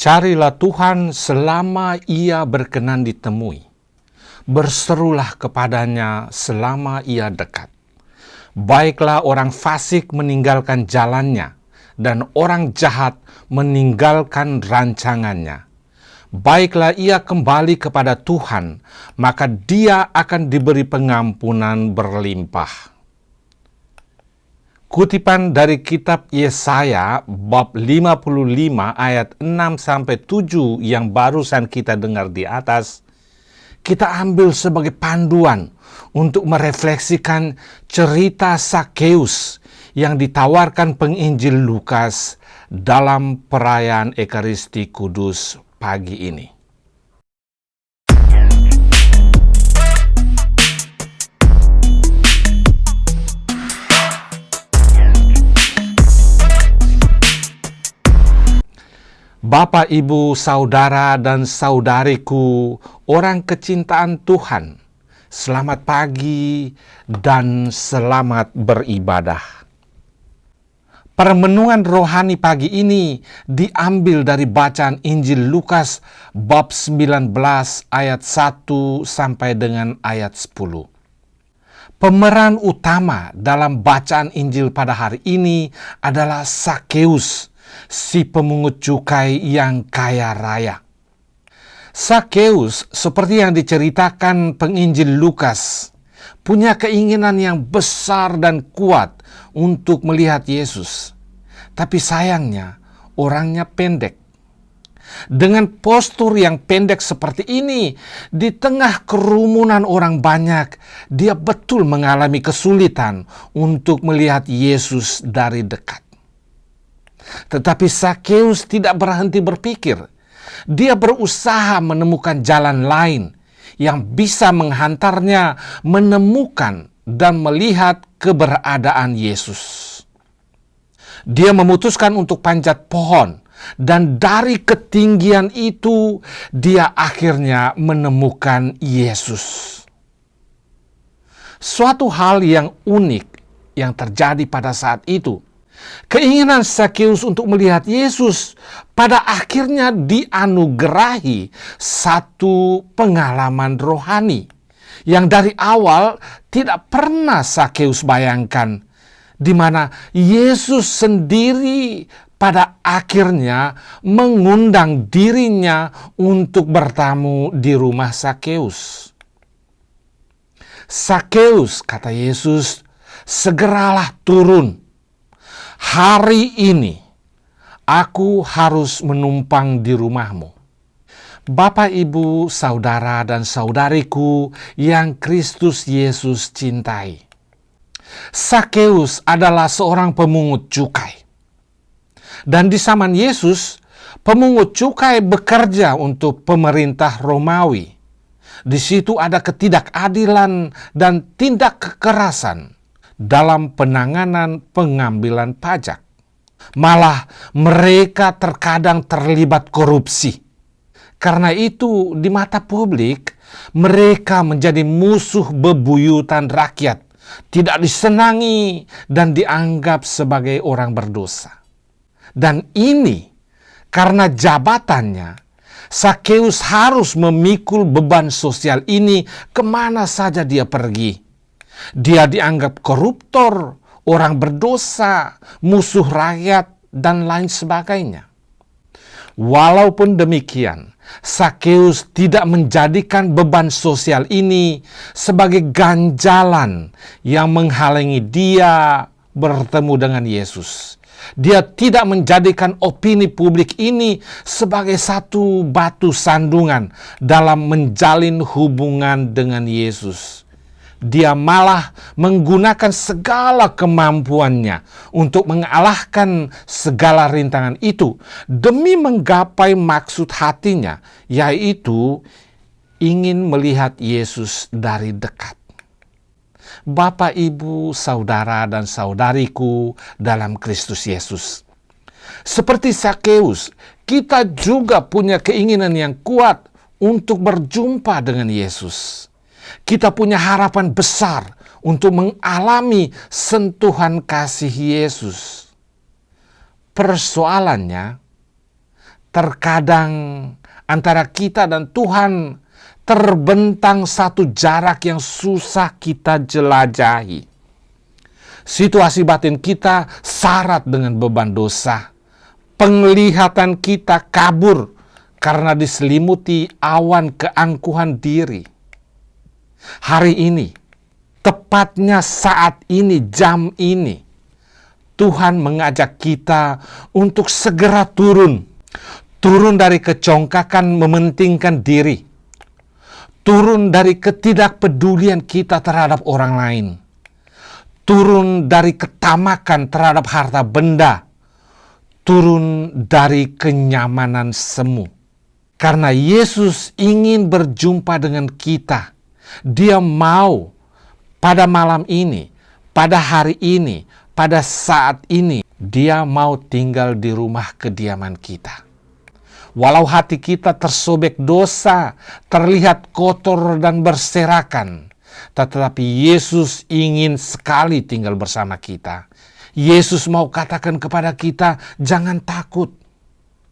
Carilah Tuhan selama Ia berkenan ditemui. Berserulah kepadanya selama Ia dekat. Baiklah orang fasik meninggalkan jalannya, dan orang jahat meninggalkan rancangannya. Baiklah ia kembali kepada Tuhan, maka dia akan diberi pengampunan berlimpah. Kutipan dari kitab Yesaya bab 55 ayat 6-7 yang barusan kita dengar di atas, kita ambil sebagai panduan untuk merefleksikan cerita Sakeus yang ditawarkan penginjil Lukas dalam perayaan Ekaristi Kudus pagi ini. Bapak, Ibu, saudara, dan saudariku, orang kecintaan Tuhan, selamat pagi dan selamat beribadah. Permenungan rohani pagi ini diambil dari bacaan Injil Lukas bab 19 ayat 1 sampai dengan ayat 10. Pemeran utama dalam bacaan Injil pada hari ini adalah Sakeus, si pemungut cukai yang kaya raya. Sakeus, seperti yang diceritakan penginjil Lukas, punya keinginan yang besar dan kuat untuk melihat Yesus. Tapi sayangnya, orangnya pendek. Dengan postur yang pendek seperti ini, di tengah kerumunan orang banyak, dia betul mengalami kesulitan untuk melihat Yesus dari dekat. Tetapi Sakeus tidak berhenti berpikir. Dia berusaha menemukan jalan lain yang bisa menghantarnya menemukan dan melihat keberadaan Yesus. Dia memutuskan untuk panjat pohon, dan dari ketinggian itu dia akhirnya menemukan Yesus. Suatu hal yang unik yang terjadi pada saat itu, keinginan Sakeus untuk melihat Yesus pada akhirnya dianugerahi satu pengalaman rohani yang dari awal tidak pernah Sakeus bayangkan, di mana Yesus sendiri pada akhirnya mengundang dirinya untuk bertamu di rumah Sakeus. Sakeus, kata Yesus, segeralah turun. Hari ini aku harus menumpang di rumahmu. Bapak, Ibu, saudara, dan saudariku yang Kristus Yesus cintai. Sakeus adalah seorang pemungut cukai. Dan di zaman Yesus, pemungut cukai bekerja untuk pemerintah Romawi. Di situ ada ketidakadilan dan tindak kekerasan dalam penanganan pengambilan pajak. Malah mereka terkadang terlibat korupsi. Karena itu di mata publik mereka menjadi musuh bebuyutan rakyat, tidak disenangi dan dianggap sebagai orang berdosa. Dan ini karena jabatannya, Sakeus harus memikul beban sosial ini kemana saja dia pergi. Dia dianggap koruptor, orang berdosa, musuh rakyat, dan lain sebagainya. Walaupun demikian, Sakeus tidak menjadikan beban sosial ini sebagai ganjalan yang menghalangi dia bertemu dengan Yesus. Dia tidak menjadikan opini publik ini sebagai satu batu sandungan dalam menjalin hubungan dengan Yesus. Dia malah menggunakan segala kemampuannya untuk mengalahkan segala rintangan itu demi menggapai maksud hatinya, yaitu ingin melihat Yesus dari dekat. Bapak, Ibu, saudara, dan saudariku dalam Kristus Yesus. Seperti Sakeus, kita juga punya keinginan yang kuat untuk berjumpa dengan Yesus. Kita punya harapan besar untuk mengalami sentuhan kasih Yesus. Persoalannya, Terkadang antara kita dan Tuhan terbentang satu jarak yang susah kita jelajahi. Situasi batin kita syarat dengan beban dosa. Penglihatan kita kabur karena diselimuti awan keangkuhan diri. Hari ini, tepatnya saat ini, jam ini, Tuhan mengajak kita untuk segera turun dari kecongkakan mementingkan diri, turun dari ketidakpedulian kita terhadap orang lain, turun dari ketamakan terhadap harta benda, turun dari kenyamanan semu. Karena Yesus ingin berjumpa dengan kita. Dia mau pada malam ini, pada hari ini, pada saat ini, Dia mau tinggal di rumah kediaman kita. Walau hati kita tersobek dosa, terlihat kotor dan berserakan, tetapi Yesus ingin sekali tinggal bersama kita. Yesus mau katakan kepada kita, jangan takut.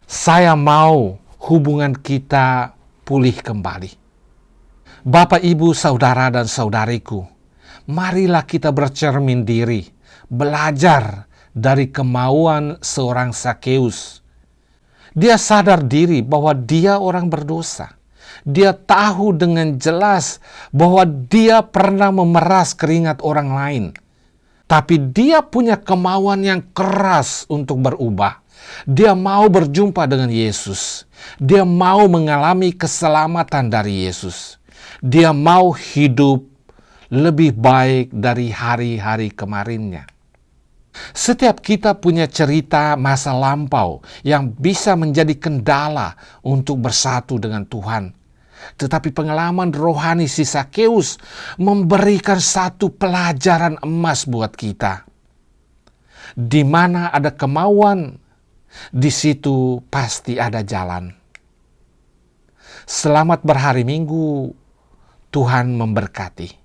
Saya mau hubungan kita pulih kembali. Bapak, Ibu, saudara, dan saudariku, marilah kita bercermin diri, belajar dari kemauan seorang Sakeus. Dia sadar diri bahwa dia orang berdosa. Dia tahu dengan jelas bahwa dia pernah memeras keringat orang lain. Tapi dia punya kemauan yang keras untuk berubah. Dia mau berjumpa dengan Yesus. Dia mau mengalami keselamatan dari Yesus. Dia mau hidup lebih baik dari hari-hari kemarinnya. Setiap kita punya cerita masa lampau yang bisa menjadi kendala untuk bersatu dengan Tuhan. Tetapi pengalaman rohani si Sakeus memberikan satu pelajaran emas buat kita. Di mana ada kemauan, di situ pasti ada jalan. Selamat berhari Minggu, Tuhan memberkati.